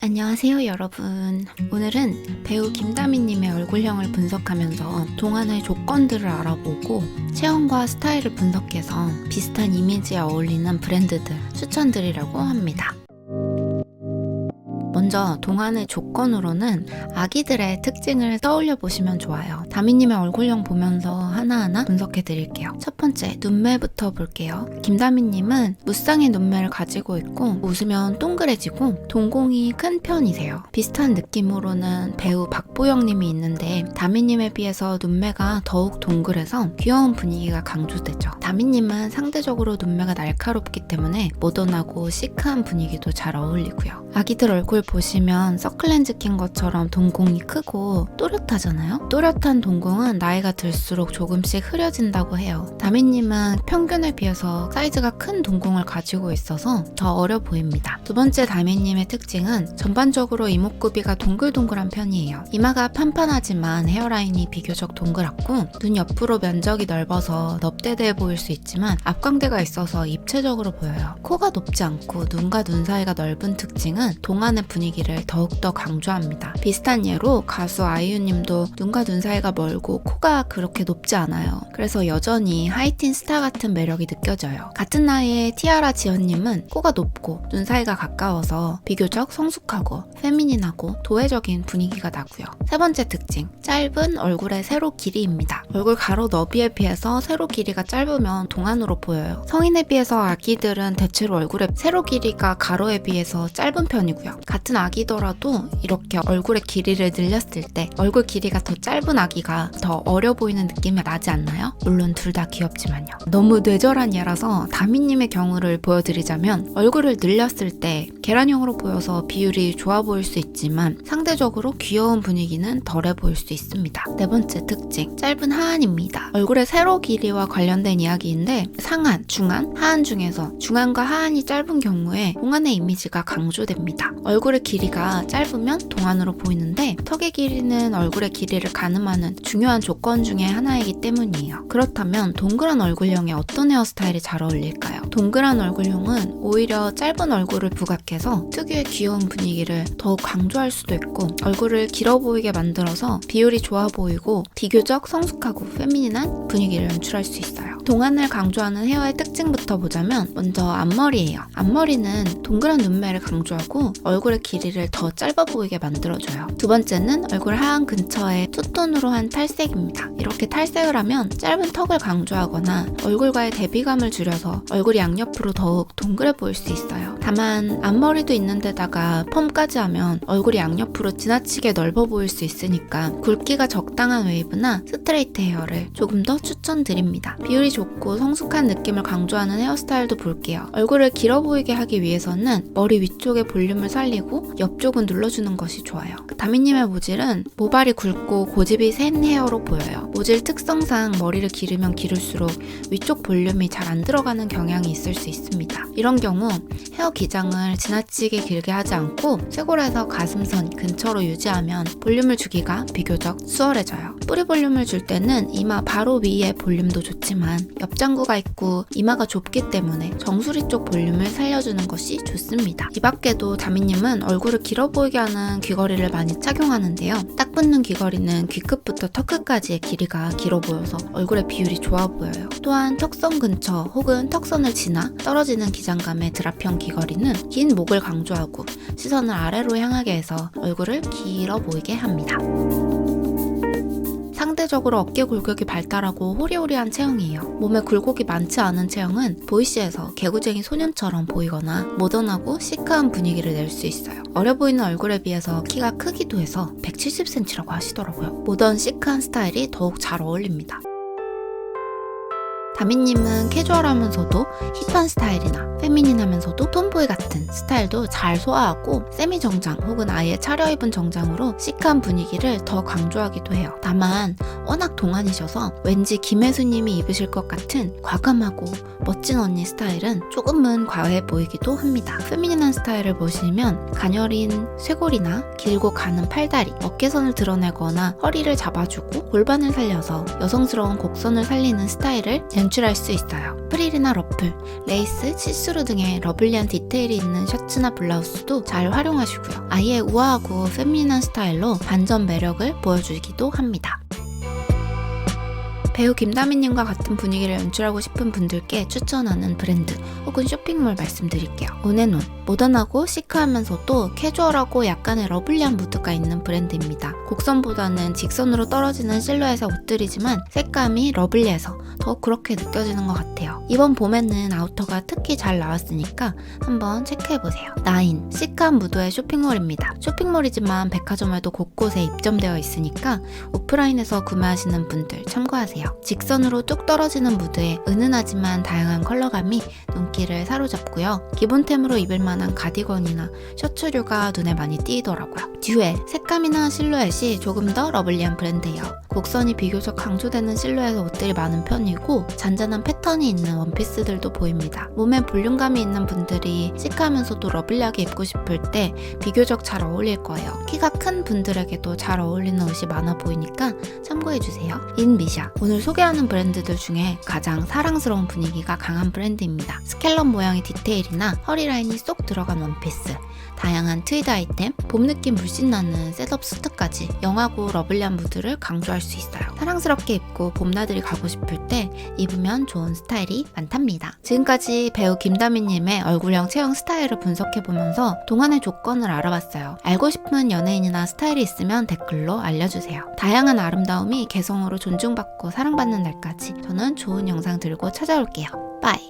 안녕하세요 여러분. 오늘은 배우 김다미님의 얼굴형을 분석하면서 동안의 조건들을 알아보고 체형과 스타일을 분석해서 비슷한 이미지에 어울리는 브랜드들 추천드리려고 합니다. 먼저 동안의 조건으로는 아기들의 특징을 떠올려 보시면 좋아요. 다미님의 얼굴형 보면서 하나하나 분석해 드릴게요. 첫 번째, 눈매부터 볼게요. 김다미님은 무쌍의 눈매를 가지고 있고 웃으면 동그래지고 동공이 큰 편이세요. 비슷한 느낌으로는 배우 박보영님이 있는데 다미님에 비해서 눈매가 더욱 동그래서 귀여운 분위기가 강조되죠. 다미님은 상대적으로 눈매가 날카롭기 때문에 모던하고 시크한 분위기도 잘 어울리고요. 아기들 얼굴 보시면 서클렌즈 낀 것처럼 동공이 크고 또렷하잖아요? 또렷한 동공은 나이가 들수록 조금씩 흐려진다고 해요. 다미님은 평균에 비해서 사이즈가 큰 동공을 가지고 있어서 더 어려 보입니다. 두 번째 다미님의 특징은 전반적으로 이목구비가 동글동글한 편이에요. 이마가 판판하지만 헤어라인이 비교적 동그랗고 눈 옆으로 면적이 넓어서 넙대대해 보일 수 있지만 앞광대가 있어서 입체적으로 보여요. 코가 높지 않고 눈과 눈 사이가 넓은 특징은 동안의 분위기를 더욱더 강조합니다. 비슷한 예로 가수 아이유님도 눈과 눈 사이가 멀고 코가 그렇게 높지 않아요. 그래서 여전히 하이틴 스타 같은 매력이 느껴져요. 같은 나이에 티아라 지연님은 코가 높고 눈 사이가 가까워서 비교적 성숙하고 페미닌하고 도회적인 분위기가 나고요. 세 번째 특징, 짧은 얼굴의 세로 길이입니다. 얼굴 가로 너비에 비해서 세로 길이가 짧으면 동안으로 보여요. 성인에 비해서 아기들은 대체로 얼굴의 세로 길이가 가로에 비해서 짧은 편이고요. 같은 아기더라도 이렇게 얼굴의 길이를 늘렸을 때 얼굴 길이가 더 짧은 아기가 더 어려 보이는 느낌이 나지 않나요? 물론 둘 다 귀엽지만요. 너무 뇌절한 예라서 다미님의 경우를 보여드리자면 얼굴을 늘렸을 때 계란형으로 보여서 비율이 좋아 보일 수 있지만 상대적으로 귀여운 분위기는 덜해 보일 수 있습니다. 네 번째 특징, 짧은 하안입니다. 얼굴의 세로 길이와 관련된 이야기인데 상안, 중안, 하안 중에서 중안과 하안이 짧은 경우에 동안의 이미지가 강조됩니다. 얼굴의 길이가 짧으면 동안으로 보이는데 턱의 길이는 얼굴의 길이를 가늠하는 중요한 조건 중에 하나이기 때문이에요. 그렇다면 동그란 얼굴형에 어떤 헤어스타일이 잘 어울릴까요? 동그란 얼굴형은 오히려 짧은 얼굴을 부각해서 특유의 귀여운 분위기를 더욱 강조할 수도 있고 얼굴을 길어 보이게 만들어서 비율이 좋아 보이고 비교적 성숙하고 페미닌한 분위기를 연출할 수 있어요. 동안을 강조하는 헤어의 특징부터 보자면 먼저 앞머리예요. 앞머리는 동그란 눈매를 강조하고 얼굴의 길이를 더 짧아 보이게 만들어줘요. 두 번째는 얼굴 하안 근처에 투톤으로 한 탈색입니다. 이렇게 탈색을 하면 짧은 턱을 강조하거나 얼굴과의 대비감을 줄여서 얼굴이 양옆으로 더욱 동그래 보일 수 있어요. 다만 앞머리도 있는 데다가 펌까지 하면 얼굴이 양옆으로 지나치게 넓어 보일 수 있으니까 굵기가 적당한 웨이브나 스트레이트 헤어를 조금 더 추천드립니다. 비율이 좋고 성숙한 느낌을 강조하는 헤어스타일도 볼게요. 얼굴을 길어 보이게 하기 위해서는 머리 위쪽의 볼륨을 살리고 옆쪽은 눌러주는 것이 좋아요. 다미님의 모질은 모발이 굵고 고집이 센 헤어로 보여요. 모질 특성상 머리를 기르면 기를수록 위쪽 볼륨이 잘 안 들어가는 경향이 있을 수 있습니다. 이런 경우 헤어 기장을 지나치게 길게 하지 않고 쇄골에서 가슴선 근처로 유지하면 볼륨을 주기가 비교적 수월해져요. 뿌리 볼륨을 줄 때는 이마 바로 위에 볼륨도 좋지만 옆장구가 있고 이마가 좁기 때문에 정수리 쪽 볼륨을 살려주는 것이 좋습니다. 이 밖에도 다미님은 얼굴을 길어 보이게 하는 귀걸이를 많이 착용하는데요. 딱 붙는 귀걸이는 귀끝부터 턱끝까지의 길이가 길어 보여서 얼굴의 비율이 좋아 보여요. 또한 턱선 근처 혹은 턱선을 지나 떨어지는 기장감의 드랍형 귀걸이는 긴 목을 강조하고 시선을 아래로 향하게 해서 얼굴을 길어 보이게 합니다. 상대적으로 어깨 골격이 발달하고 호리호리한 체형이에요. 몸에 굴곡이 많지 않은 체형은 보이시에서 개구쟁이 소년처럼 보이거나 모던하고 시크한 분위기를 낼 수 있어요. 어려 보이는 얼굴에 비해서 키가 크기도 해서 170cm라고 하시더라고요. 모던 시크한 스타일이 더욱 잘 어울립니다. 다미님은 캐주얼하면서도 힙한 스타일이나 페미닌하면서도 톰보이 같은 스타일도 잘 소화하고 세미 정장 혹은 아예 차려입은 정장으로 시크한 분위기를 더 강조하기도 해요. 다만 워낙 동안이셔서 왠지 김혜수님이 입으실 것 같은 과감하고 멋진 언니 스타일은 조금은 과해 보이기도 합니다. 페미닌한 스타일을 보시면 가녀린 쇄골이나 길고 가는 팔다리, 어깨선을 드러내거나 허리를 잡아주고 골반을 살려서 여성스러운 곡선을 살리는 스타일을 연출할 수 있어요. 프릴이나 러플, 레이스, 시스루 등의 러블리한 디테일이 있는 셔츠나 블라우스도 잘 활용하시고요. 아예 우아하고 페미닌한 스타일로 반전 매력을 보여주기도 합니다. 배우 김다미님과 같은 분위기를 연출하고 싶은 분들께 추천하는 브랜드 혹은 쇼핑몰 말씀드릴게요. 온앤온, 모던하고 시크하면서도 캐주얼하고 약간의 러블리한 무드가 있는 브랜드입니다. 곡선보다는 직선으로 떨어지는 실루엣의 옷들이지만 색감이 러블리해서 더 그렇게 느껴지는 것 같아요. 이번 봄에는 아우터가 특히 잘 나왔으니까 한번 체크해보세요. 나인, 시크한 무드의 쇼핑몰입니다. 쇼핑몰이지만 백화점에도 곳곳에 입점되어 있으니까 오프라인에서 구매하시는 분들 참고하세요. 직선으로 뚝 떨어지는 무드에 은은하지만 다양한 컬러감이 눈길을 사로잡고요. 기본템으로 입을 만한 가디건이나 셔츠류가 눈에 많이 띄더라고요. 듀엣, 색감이나 실루엣이 조금 더 러블리한 브랜드예요. 곡선이 비교적 강조되는 실루엣 옷들이 많은 편이고 잔잔한 패턴이 있는 원피스들도 보입니다. 몸에 볼륨감이 있는 분들이 시크하면서도 러블리하게 입고 싶을 때 비교적 잘 어울릴 거예요. 키가 큰 분들에게도 잘 어울리는 옷이 많아 보이니까 참고해주세요. 인미샤, 오늘 소개하는 브랜드들 중에 가장 사랑스러운 분위기가 강한 브랜드입니다. 스캘럽 모양의 디테일이나 허리 라인이 쏙 들어간 원피스, 다양한 트위드 아이템, 봄 느낌 물씬 나는 셋업 수트까지 영하고 러블리한 무드를 강조할 수 있어요. 사랑스럽게 입고 봄나들이 가고 싶을 때 입으면 좋은 스타일이 많답니다. 지금까지 배우 김다미님의 얼굴형 체형 스타일을 분석해보면서 동안의 조건을 알아봤어요. 알고 싶은 연예인이나 스타일이 있으면 댓글로 알려주세요. 다양한 아름다움이 개성으로 존중받고 사랑받는 날까지 저는 좋은 영상 들고 찾아올게요.